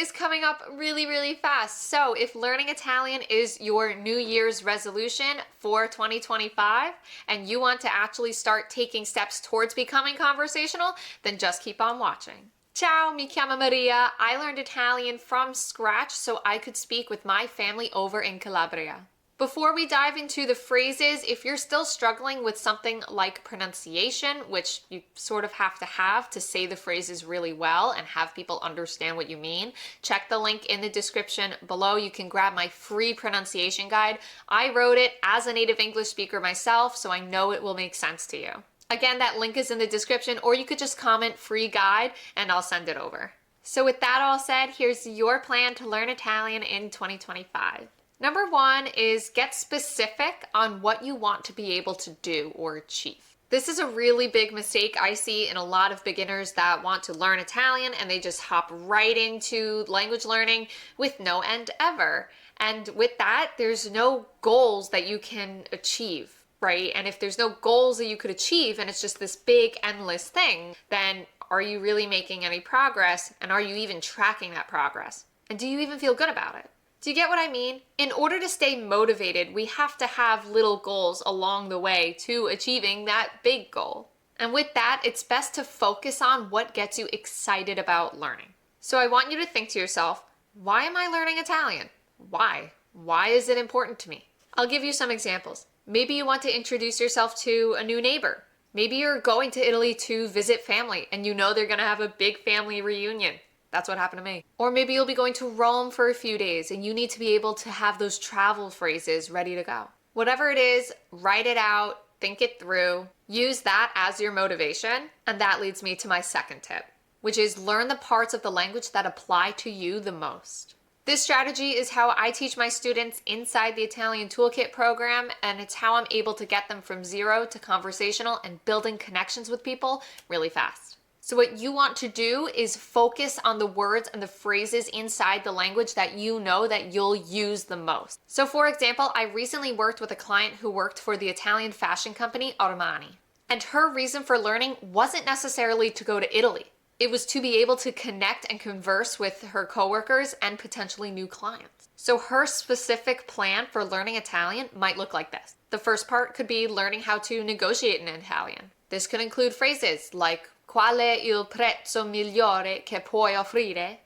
is coming up really, really fast. So if learning Italian is your New Year's resolution for 2025 and you want to actually start taking steps towards becoming conversational, then just keep on watching. Ciao, mi chiamo Maria. I learned Italian from scratch so I could speak with my family over in Calabria. Before we dive into the phrases, if you're still struggling with something like pronunciation, which you sort of have to say the phrases really well and have people understand what you mean, check the link in the description below. You can grab my free pronunciation guide. I wrote it as a native English speaker myself, so I know it will make sense to you. Again, that link is in the description, or you could just comment free guide and I'll send it over. So with that all said, here's your plan to learn Italian in 2025. Number 1 is get specific on what you want to be able to do or achieve. This is a really big mistake I see in a lot of beginners that want to learn Italian and they just hop right into language learning with no end ever. And with that, there's no goals that you can achieve, right? And if there's no goals that you could achieve and it's just this big endless thing, then are you really making any progress? And are you even tracking that progress? And do you even feel good about it? Do you get what I mean? In order to stay motivated, we have to have little goals along the way to achieving that big goal. And with that, it's best to focus on what gets you excited about learning. So I want you to think to yourself, why am I learning Italian? Why? Why is it important to me? I'll give you some examples. Maybe you want to introduce yourself to a new neighbor. Maybe you're going to Italy to visit family and you know they're going to have a big family reunion. That's what happened to me. Or maybe you'll be going to Rome for a few days and you need to be able to have those travel phrases ready to go. Whatever it is, write it out, think it through, use that as your motivation. And that leads me to my second tip, which is learn the parts of the language that apply to you the most. This strategy is how I teach my students inside the Italian Toolkit program, and it's how I'm able to get them from zero to conversational and building connections with people really fast. So what you want to do is focus on the words and the phrases inside the language that you know that you'll use the most. So for example, I recently worked with a client who worked for the Italian fashion company Armani. And her reason for learning wasn't necessarily to go to Italy. It was to be able to connect and converse with her coworkers and potentially new clients. So her specific plan for learning Italian might look like this. The first part could be learning how to negotiate in Italian. This could include phrases like qual è il prezzo migliore che puoi offrire?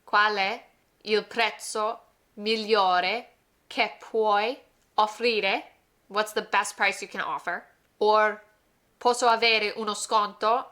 Qual è il prezzo migliore che puoi offrire? What's the best price you can offer? Or posso avere uno sconto?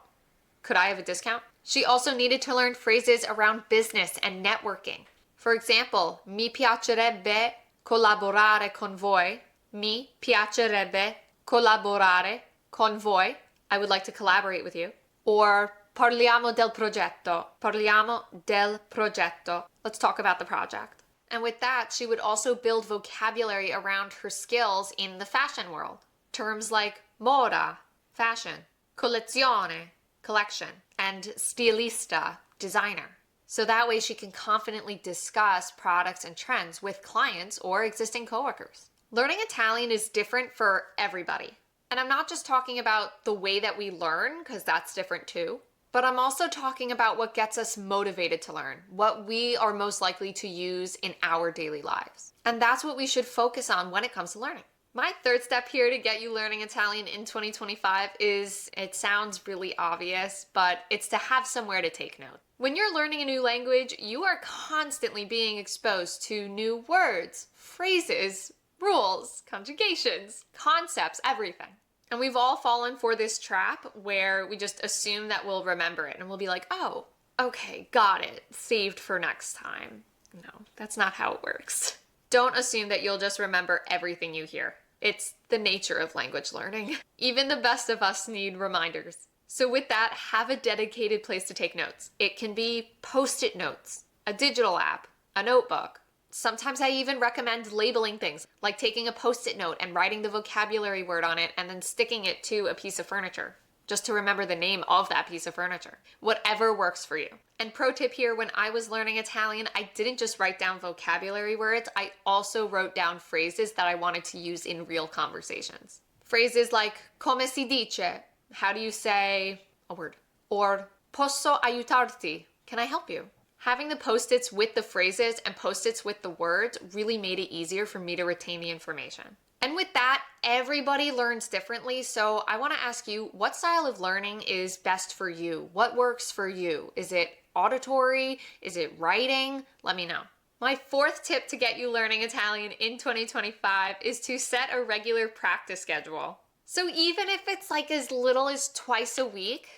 Could I have a discount? She also needed to learn phrases around business and networking. For example, mi piacerebbe collaborare con voi. Mi piacerebbe collaborare con voi. I would like to collaborate with you. Or parliamo del progetto. Parliamo del progetto. Let's talk about the project. And with that, she would also build vocabulary around her skills in the fashion world. Terms like moda, fashion, collezione, collection, and stilista, designer. So that way she can confidently discuss products and trends with clients or existing coworkers. Learning Italian is different for everybody. And I'm not just talking about the way that we learn, because that's different too, but I'm also talking about what gets us motivated to learn, what we are most likely to use in our daily lives. And that's what we should focus on when it comes to learning. My third step here to get you learning Italian in 2025 is, it sounds really obvious, but it's to have somewhere to take notes. When you're learning a new language, you are constantly being exposed to new words, phrases, rules, conjugations, concepts, everything. And we've all fallen for this trap where we just assume that we'll remember it and we'll be like, oh, okay, got it, saved for next time. No, that's not how it works. Don't assume that you'll just remember everything you hear. It's the nature of language learning. Even the best of us need reminders. So with that, have a dedicated place to take notes. It can be Post-it notes, a digital app, a notebook. Sometimes I even recommend labeling things, like taking a Post-it note and writing the vocabulary word on it and then sticking it to a piece of furniture, just to remember the name of that piece of furniture. Whatever works for you. And pro tip here, when I was learning Italian, I didn't just write down vocabulary words, I also wrote down phrases that I wanted to use in real conversations. Phrases like, come si dice? How do you say a word? Or, posso aiutarti? Can I help you? Having the post-its with the phrases and post-its with the words really made it easier for me to retain the information. And with that, everybody learns differently, so I want to ask you, what style of learning is best for you? What works for you? Is it auditory? Is it writing? Let me know. My fourth tip to get you learning Italian in 2025 is to set a regular practice schedule. So even if it's like as little as twice a week,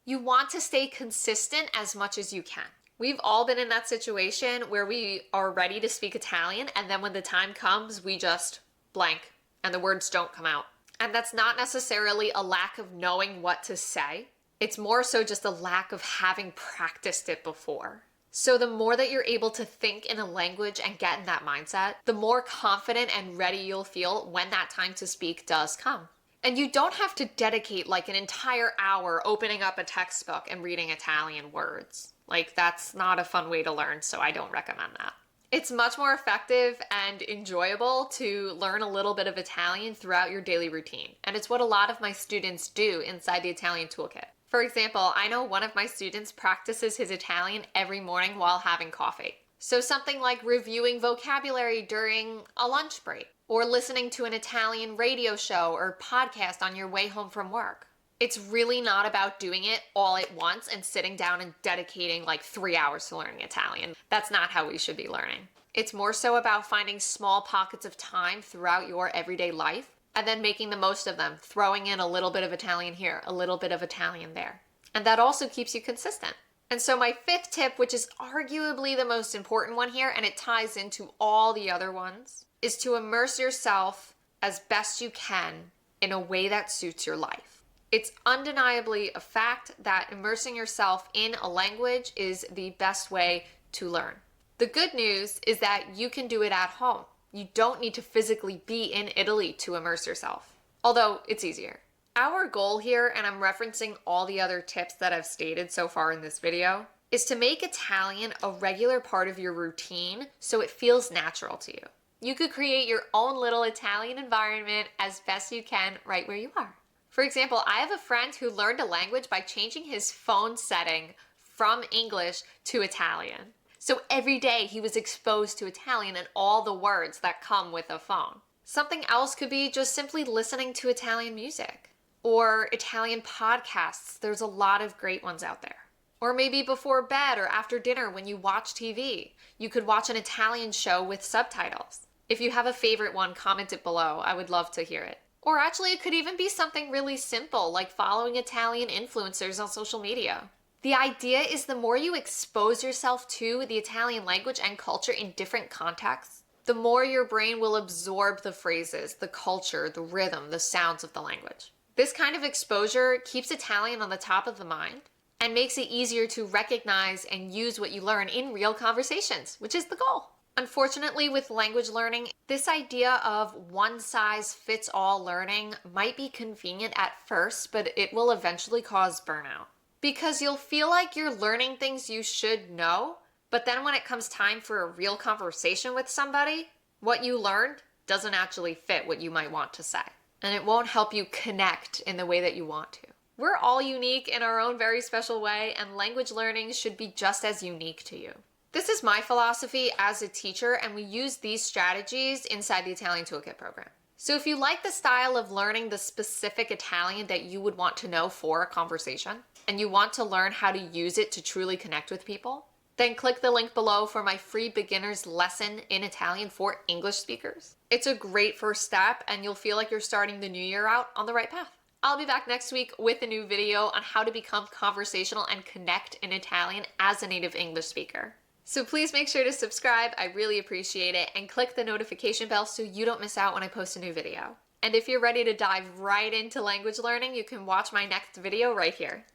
you want to stay consistent as much as you can. We've all been in that situation where we are ready to speak Italian, and then when the time comes, we just blank and the words don't come out. And that's not necessarily a lack of knowing what to say. It's more so just a lack of having practiced it before. So the more that you're able to think in a language and get in that mindset, the more confident and ready you'll feel when that time to speak does come. And you don't have to dedicate like an entire hour opening up a textbook and reading Italian words. Like, that's not a fun way to learn, so I don't recommend that. It's much more effective and enjoyable to learn a little bit of Italian throughout your daily routine. And it's what a lot of my students do inside the Italian Toolkit. For example, I know one of my students practices his Italian every morning while having coffee. So something like reviewing vocabulary during a lunch break, or listening to an Italian radio show or podcast on your way home from work. It's really not about doing it all at once and sitting down and dedicating like 3 hours to learning Italian. That's not how we should be learning. It's more so about finding small pockets of time throughout your everyday life and then making the most of them, throwing in a little bit of Italian here, a little bit of Italian there. And that also keeps you consistent. And so my fifth tip, which is arguably the most important one here, and it ties into all the other ones, is to immerse yourself as best you can in a way that suits your life. It's undeniably a fact that immersing yourself in a language is the best way to learn. The good news is that you can do it at home. You don't need to physically be in Italy to immerse yourself, although it's easier. Our goal here, and I'm referencing all the other tips that I've stated so far in this video, is to make Italian a regular part of your routine so it feels natural to you. You could create your own little Italian environment as best you can right where you are. For example, I have a friend who learned a language by changing his phone setting from English to Italian. So every day he was exposed to Italian and all the words that come with a phone. Something else could be just simply listening to Italian music or Italian podcasts. There's a lot of great ones out there. Or maybe before bed or after dinner when you watch TV, you could watch an Italian show with subtitles. If you have a favorite one, comment it below. I would love to hear it. Or actually, it could even be something really simple, like following Italian influencers on social media. The idea is the more you expose yourself to the Italian language and culture in different contexts, the more your brain will absorb the phrases, the culture, the rhythm, the sounds of the language. This kind of exposure keeps Italian on the top of the mind and makes it easier to recognize and use what you learn in real conversations, which is the goal. Unfortunately, with language learning, this idea of one-size-fits-all learning might be convenient at first, but it will eventually cause burnout. Because you'll feel like you're learning things you should know, but then when it comes time for a real conversation with somebody, what you learned doesn't actually fit what you might want to say. And it won't help you connect in the way that you want to. We're all unique in our own very special way, and language learning should be just as unique to you. This is my philosophy as a teacher, and we use these strategies inside the Italian Toolkit program. So if you like the style of learning the specific Italian that you would want to know for a conversation, and you want to learn how to use it to truly connect with people, then click the link below for my free beginner's lesson in Italian for English speakers. It's a great first step, and you'll feel like you're starting the new year out on the right path. I'll be back next week with a new video on how to become conversational and connect in Italian as a native English speaker. So please make sure to subscribe, I really appreciate it, and click the notification bell so you don't miss out when I post a new video. And if you're ready to dive right into language learning, you can watch my next video right here.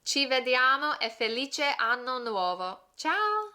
Ci vediamo e felice anno nuovo! Ciao!